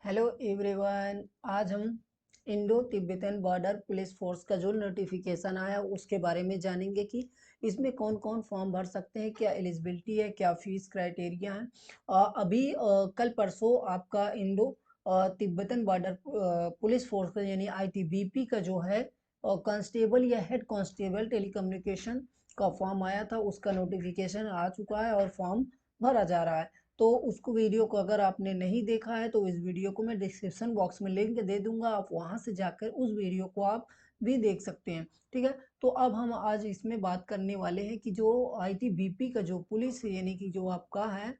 Hello everyone. आज हम Indo Tibetan border police force का जो नोटिफिकेशन आया उसके बारे में जानेंगे कि इसमें कौन कौन फॉर्म भर सकते हैं, क्या एलिजिबिलिटी है, क्या फीस क्राइटेरिया है। अभी कल परसों आपका Indo Tibetan border police force का यानी आईटीबीपी का जो है कांस्टेबल या हेड कांस्टेबल टेलीकम्युनिकेशन का फॉर्म आया था, उसका नोटिफिकेशन आ चुका है और फॉर्म भरा जा रहा है। तो उसको वीडियो को अगर आपने नहीं देखा है तो इस वीडियो को मैं डिस्क्रिप्शन बॉक्स में लिंक दे दूंगा, आप वहां से जाकर उस वीडियो को आप भी देख सकते हैं। ठीक है, तो अब हम आज इसमें बात करने वाले हैं कि जो आईटीबीपी का जो पुलिस यानी कि जो आपका है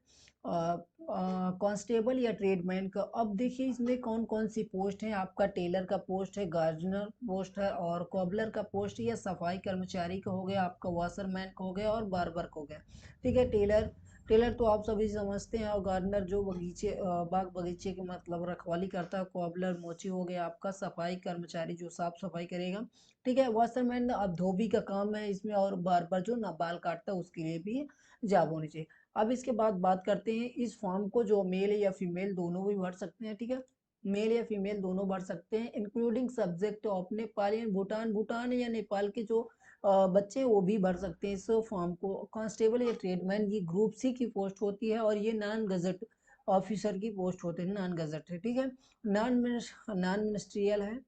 कांस्टेबल या ट्रेडमैन का, अब देखिए इसमें कौन कौन सी पोस्ट है। आपका टेलर का पोस्ट है, गार्डनर पोस्ट है, और कॉबलर का पोस्ट है या सफाई कर्मचारी का हो गया, आपका वाशरमैन का हो गया और बार्बर का हो गया। ठीक है, टेलर टेलर तो आप सभी समझते हैं, और गार्डनर जो बगीचे बाग बगीचे के मतलब रखवाली करता है। कॉबलर मोची हो गया आपका सफाई कर्मचारी जो साफ सफाई करेगा। ठीक है, वॉशरमैन अब धोबी का काम है इसमें, और बार्बर जो ना बाल काटता है उसके लिए भी जॉब होनी चाहिए। अब इसके बाद बात करते हैं इस फॉर्म को जो मेल या फीमेल दोनों भी भर सकते हैं। ठीक है, मेल या फीमेल दोनों भर सकते हैं, इंक्लूडिंग सब्जेक्ट ऑफ नेपाल या भूटान। भूटान या नेपाल के जो बच्चे वो भी भर सकते हैं इस फॉर्म को। कांस्टेबल या ट्रेडमैन ये ग्रुप सी की पोस्ट होती है, और ये नॉन गजट ऑफिसर की पोस्ट होते हैं, नॉन गजट है। ठीक है, नॉन नॉन मिनिस्ट्रियल है।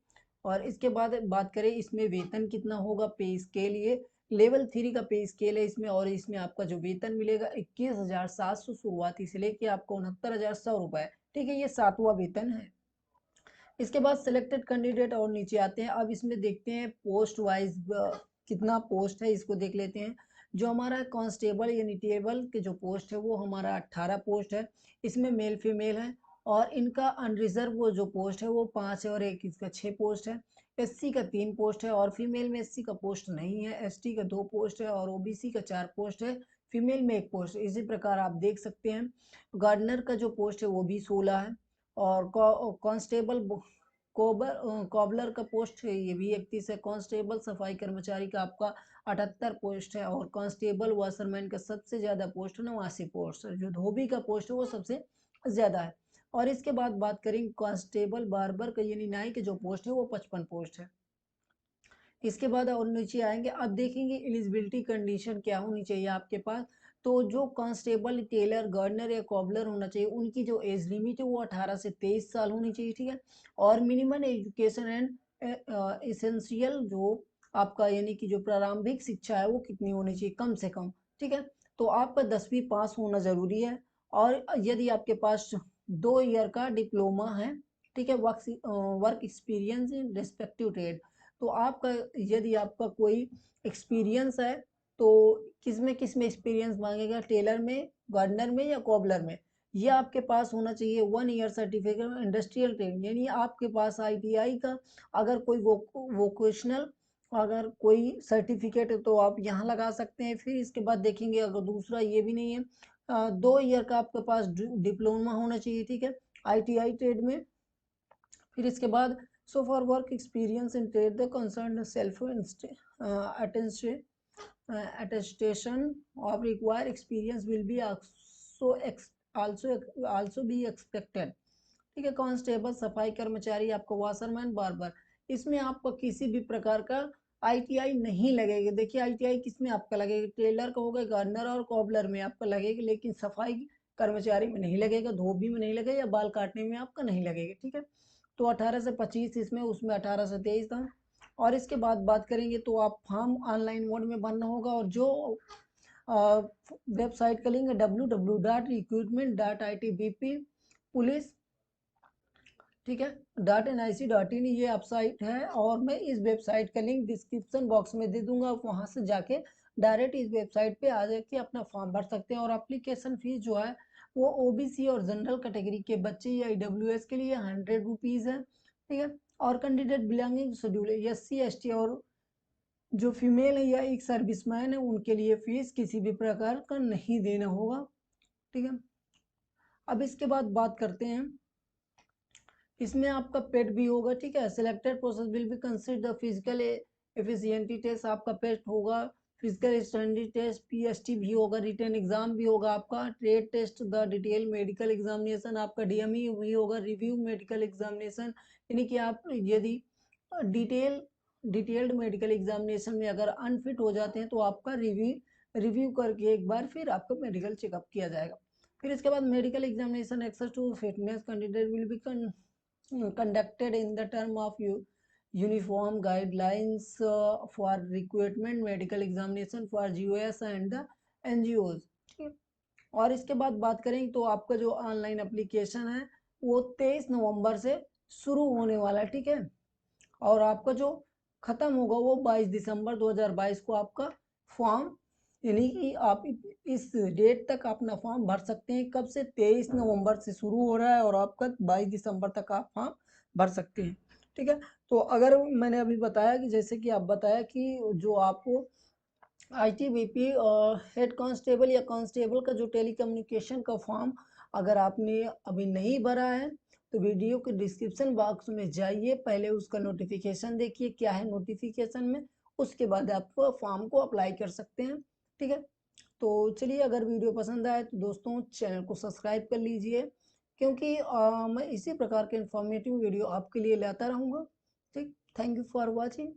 और इसके बाद बात करें इसमें वेतन कितना होगा, पे स्केल ये लेवल 3 का पे स्केल है इसमें, और इसमें आपका जो वेतन मिलेगा 21,700 शुरुआती से लेके आपको 69,100 रुपए। ठीक है, ये 7वां वेतन है। इसके बाद सिलेक्टेड कैंडिडेट और नीचे आते हैं। अब इसमें देखते हैं पोस्ट वाइज कितना पोस्ट है, इसको देख लेते हैं। जो हमारा कांस्टेबल यानी टेबल के जो पोस्ट है वो हमारा 18 पोस्ट है। इसमें मेल फीमेल है, और इनका अनरिजर्व वो जो पोस्ट है वो 5 है, और एक इसका 6 पोस्ट है। एससी का 3 पोस्ट है, और फीमेल में एससी का पोस्ट नहीं है। एसटी का 2 पोस्ट है, और ओबीसी का 4 पोस्ट है। फीमेल में 1 पोस्ट है। इसी प्रकार आप देख सकते हैं गार्डनर का जो पोस्ट है वो भी 16 है, और कांस्टेबल कॉबलर का पोस्ट है ये भी 31 है। कांस्टेबल सफाई कर्मचारी का आपका 78 पोस्ट है, और कांस्टेबल वाशरमैन का सबसे ज्यादा पोस्ट है 89 पोस्ट है। जो धोबी का पोस्ट है वो सबसे ज्यादा है। और इसके बाद बात करें कांस्टेबल बार्बर का यानी नाई के जो पोस्ट है वो 55 पोस्ट है। इसके बाद और नीचे आएंगे, अब देखेंगे एलिजिबिलिटी कंडीशन क्या होनी चाहिए आपके पास। तो जो कांस्टेबल टेलर गार्डनर या कॉबलर होना चाहिए उनकी जो एज लिमिट है वो 18 से 23 साल होनी चाहिए। ठीक है, और मिनिमम एजुकेशन एंड एसेंशियल जो आपका यानी कि जो प्रारंभिक शिक्षा है वो कितनी होनी चाहिए, कम से कम। ठीक है, तो आपका 10वीं पास होना जरूरी है, और यदि आपके पास 2 ईयर का डिप्लोमा है। ठीक है, work experience in respective trade. तो आपका यदि आपका कोई एक्सपीरियंस है तो किस में एक्सपीरियंस मांगेगा, टेलर में, गार्डनर में या कॉबलर में। ये आपके पास होना चाहिए 1 ईयर सर्टिफिकेट इंडस्ट्रियल ट्रेनिंग, यानी आपके पास आईटीआई का अगर कोई वोकेशनल अगर कोई सर्टिफिकेट है तो आप यहाँ लगा सकते हैं। फिर इसके बाद देखेंगे अगर दूसरा ये भी नहीं है, 2 ईयर का आपके पास डिप्लोमा होना चाहिए। ठीक है, आईटीआई ट्रेड में। फिर इसके बाद so for work experience in trade the concern self attestation of required experience will be also be expected। ठीक है, कांस्टेबल सफाई कर्मचारी आपका वाशरमैन बार्बर, इसमें आपको किसी भी प्रकार का आईटीआई नहीं लगेगा। देखिए आईटीआई किस में आपका लगेगा, टेलर का होगा, गार्डनर और कॉबलर में आपका लगेगा, लेकिन सफाई कर्मचारी में नहीं लगेगा, धोबी में नहीं लगेगा, या बाल काटने में आपका नहीं लगेगा। ठीक है, तो 18 से 25 इसमें, उसमें 18 से 23 था। और इसके बाद बात करेंगे तो आप फॉर्म ऑनलाइन मोड में भरना होगा, और जो वेबसाइट का लिंक है www.recruitment.itbp पुलिस, ठीक है, .nic.in ये वेबसाइट है, और मैं इस वेबसाइट का लिंक डिस्क्रिप्शन बॉक्स में दे दूंगा। आप वहां से जाके डायरेक्ट इस वेबसाइट पे आ जाके अपना फॉर्म भर सकते हैं। और एप्लीकेशन फीस जो है वो ओबीसी और जनरल कैटेगरी के बच्चे या ईडब्ल्यूएस के लिए 100 रुपीज़ है। ठीक है, और candidate belonging schedule SC ST और जो फीमेल है या एक सर्विसमैन है उनके लिए फीस किसी भी प्रकार का नहीं देना होगा। ठीक है, अब इसके बाद बात करते हैं, इसमें आपका पेट भी होगा। ठीक है, selected process will be consider the physical efficiency test, आपका पेट होगा फिजिकल स्टैंडर्ड टेस्ट पीएसटी भी होगा, रिटन एग्जाम भी होगा आपका, trade test the detail medical examination आपका डीएमई भी होगा, रिव्यू मेडिकल एग्जामिनेशन, यानी कि आप यदि डिटेल्ड मेडिकल एग्जामिनेशन में अगर अनफिट हो जाते हैं तो आपका रिव्यू करके एक बार फिर आपका मेडिकल चेकअप किया जाएगा। फिर इसके बाद medical examination access to fitness candidate will be conducted in the term of uniform guidelines for recruitment medical examination for GOS and the NGOs। ठीक है, और इसके बाद बात करें तो आपका जो ऑनलाइन एप्लीकेशन है वो 23 नवंबर से शुरू होने वाला है। ठीक है, और आपका जो खत्म होगा वो 22 दिसंबर 2022 को आपका फॉर्म, यानी कि आप इस डेट तक अपना फॉर्म भर सकते हैं। कब से? 23 नवंबर से शुरू हो रहा है और आपका 22 दिसंबर तक आप फॉर्म भर सकते हैं। ठीक है, तो अगर मैंने अभी बताया कि जैसे कि आप बताया कि जो आपको आईटीबीपी हेड कांस्टेबल या कांस्टेबल का जो टेलीकम्युनिकेशन का फॉर्म अगर आपने अभी नहीं भरा है तो वीडियो के डिस्क्रिप्शन बॉक्स में जाइए, पहले उसका नोटिफिकेशन देखिए क्या है नोटिफिकेशन में, उसके बाद आप फॉर्म को अप्लाई कर सकते हैं। ठीक है, तो चलिए, अगर वीडियो पसंद आए तो दोस्तों चैनल को सब्सक्राइब कर लीजिए, क्योंकि मैं इसी प्रकार के इंफॉर्मेटिव वीडियो आपके लिए लाता रहूँगा। ठीक, थैंक यू फॉर वॉचिंग।